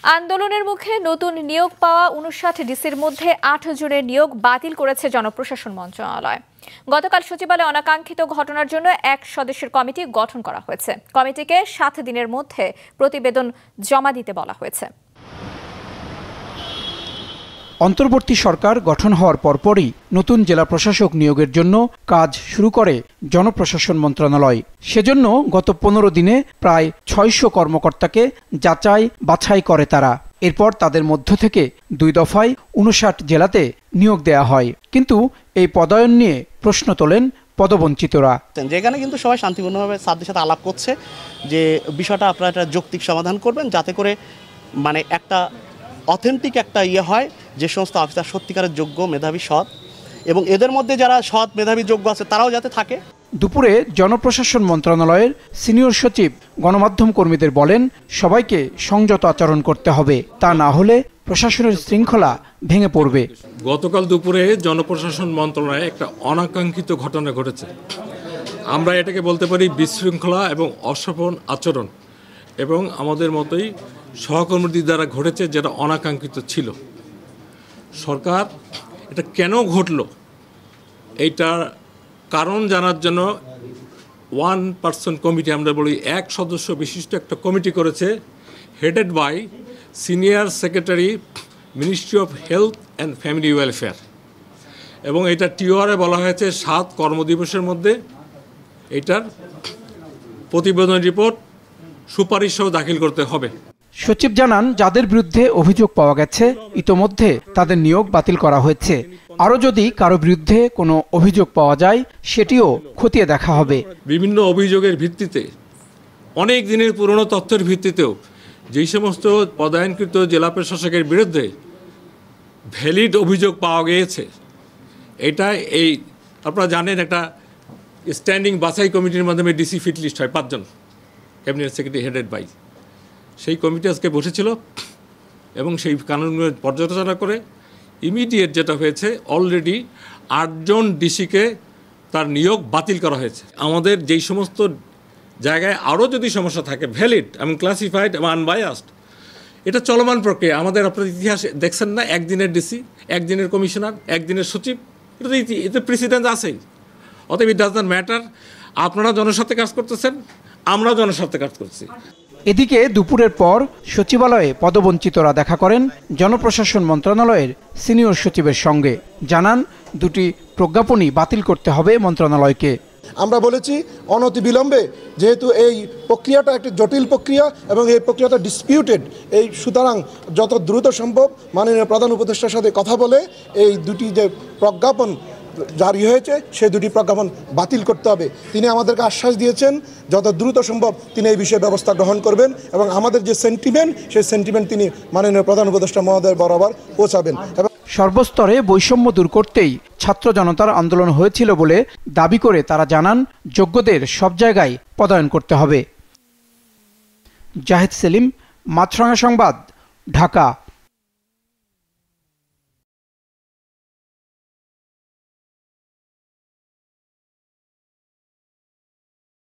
আন্দোলনের মুখে নতুন নিয়োগ পাওয়া ৫৯ ডিসির মধ্যে ৮ জনের নিয়োগ বাতিল করেছে জনপ্রশাসন মন্ত্রণালয়। গতকাল সচিবালয়ে অনাকাঙ্ক্ষিত ঘটনার জন্য ১ সদস্যের কমিটি গঠন করা হয়েছে। কমিটিকে ৭ দিনের মধ্যে প্রতিবেদন জমা দিতে বলা হয়েছে। অন্তর্বর্তী সরকার গঠন হওয়ার পরপরই নতুন জেলা প্রশাসক নিয়োগের জন্য কাজ শুরু করে জনপ্রশাসন মন্ত্রণালয়। সেজন্য গত ১৫ দিনে প্রায় ৬০০ কর্মকর্তাকে যাচাই বাছাই করে তারা। এরপর তাদের মধ্য থেকে ২ দফায় ৫৯ জেলাতে নিয়োগ দেয়া হয়। কিন্তু এই পদায়ন নিয়ে প্রশ্ন তোলেন পদবঞ্চিতরা। যেখানে কিন্তু সবাই শান্তিপূর্ণভাবে সাথে সাথে আলাপ করছে যে বিষয়টা আপনারা একটা যৌক্তিক সমাধান করবেন, যাতে করে মানে একটা অথেন্টিক একটা হয় যে সমস্ত অফিসার সত্যিকারের যোগ্য, মেধাবী, সৎ, এবং এদের মধ্যে যারা সৎ, মেধাবী, যোগ্য আছে তারাও যাতে থাকে। দুপুরে জনপ্রশাসন মন্ত্রণালয়ের সিনিয়র সচিব গণমাধ্যম কর্মীদের বলেন, সবাইকে সংযত আচরণ করতে হবে, তা না হলে প্রশাসনের শৃঙ্খলা ভেঙে পড়বে। গতকাল দুপুরে জনপ্রশাসন মন্ত্রণালয়ে একটা অনাকাঙ্ক্ষিত ঘটনা ঘটেছে। আমরা এটাকে বলতে পারি বিশৃঙ্খলা এবং অশোভন আচরণ, এবং আমাদের মতোই সহকর্মীদের দ্বারা ঘটেছে, যেটা অনাকাঙ্ক্ষিত ছিল। সরকার এটা কেন ঘটলো এইটার কারণ জানার জন্য 1 পার্সন কমিটি, আমরা বলি ১ সদস্য বিশিষ্ট একটা কমিটি করেছে, headed by senior secretary, ministry of health and family welfare, এবং এটা টিওআরে বলা হয়েছে ৭ কর্মদিবসের মধ্যে এটার প্রতিবেদন রিপোর্ট সুপারিশও দাখিল করতে হবে। সচিব জানান, যাদের বিরুদ্ধে অভিযোগ পাওয়া গেছে ইতোমধ্যে তাদের নিয়োগ বাতিল করা হয়েছে। আরও যদি কারো বিরুদ্ধে কোনো অভিযোগ পাওয়া যায় সেটিও খতিয়ে দেখা হবে। বিভিন্ন অভিযোগের ভিত্তিতে, অনেক দিনের পুরনো তথ্যের ভিত্তিতেও যেই সমস্ত পদায়নকৃত জেলা প্রশাসকের বিরুদ্ধে ভ্যালিড অভিযোগ পাওয়া গিয়েছে, এটা এই আপনারা জানেন একটা স্ট্যান্ডিং বাছাই কমিটির মাধ্যমে ডিসি ফিট লিস্ট হয় ৫ জন, ক্যাবিনেট সেক্রেটারি হেডেড বাই। সেই কমিটি আজকে বসেছিল এবং সেই কানুনগুলো পর্যালোচনা করে ইমিডিয়েট যেটা হয়েছে, অলরেডি ৮ জন ডিসিকে তার নিয়োগ বাতিল করা হয়েছে। আমাদের যেই সমস্ত জায়গায় আরও যদি সমস্যা থাকে, ভ্যালিড এবং ক্লাসিফাইড এবং আনবায়াসড, এটা চলমান প্রক্রিয়া। আমাদের আপনার ইতিহাসে দেখছেন না, একদিনের ডিসি, একদিনের কমিশনার, একদিনের সচিব, এতে প্রেসিডেন্ট আছেই। অতএব ইট ডাজ নট ম্যাটার। আপনারা জনস্বার্থে কাজ করতেছেন, আমরাও জনস্বার্থে কাজ করছি। এদিকে দুপুরের পর সচিবালয়ে পদবঞ্চিতরা দেখা করেন জনপ্রশাসন মন্ত্রণালয়ের সিনিয়র সচিবের সঙ্গে। জানান, 2টি প্রজ্ঞাপনই বাতিল করতে হবে মন্ত্রণালয়কে। আমরা বলেছি অনতিবিলম্বে, যেহেতু এই প্রক্রিয়াটা একটি জটিল প্রক্রিয়া এবং এই প্রক্রিয়াটা ডিসপিউটেড, এই সুতরাং যত দ্রুত সম্ভব মাননীয় প্রধান উপদেষ্টার সাথে কথা বলে এই 2টি যে প্রজ্ঞাপন জারি হয়েছে সেই 2টি প্রজ্ঞাপন বাতিল করতে হবে। তিনি আমাদেরকে আশ্বাস দিয়েছেন যত দ্রুত সম্ভব তিনি এই বিষয়ে ব্যবস্থা গ্রহণ করবেন এবং আমাদের যে সেন্টিমেন্ট, সেই সেন্টিমেন্ট তিনি মাননীয় প্রধান উপদেষ্টা মহোদয়ের বরাবর পৌঁছাবেন। সর্বস্তরে বৈষম্য দূর করতেই ছাত্র জনতার আন্দোলন হয়েছিল বলে দাবি করে তারা জানান, যোগ্যদের সব জায়গায় পদায়ন করতে হবে। জাহিদ সেলিম, মাছরাঙা সংবাদ, ঢাকা।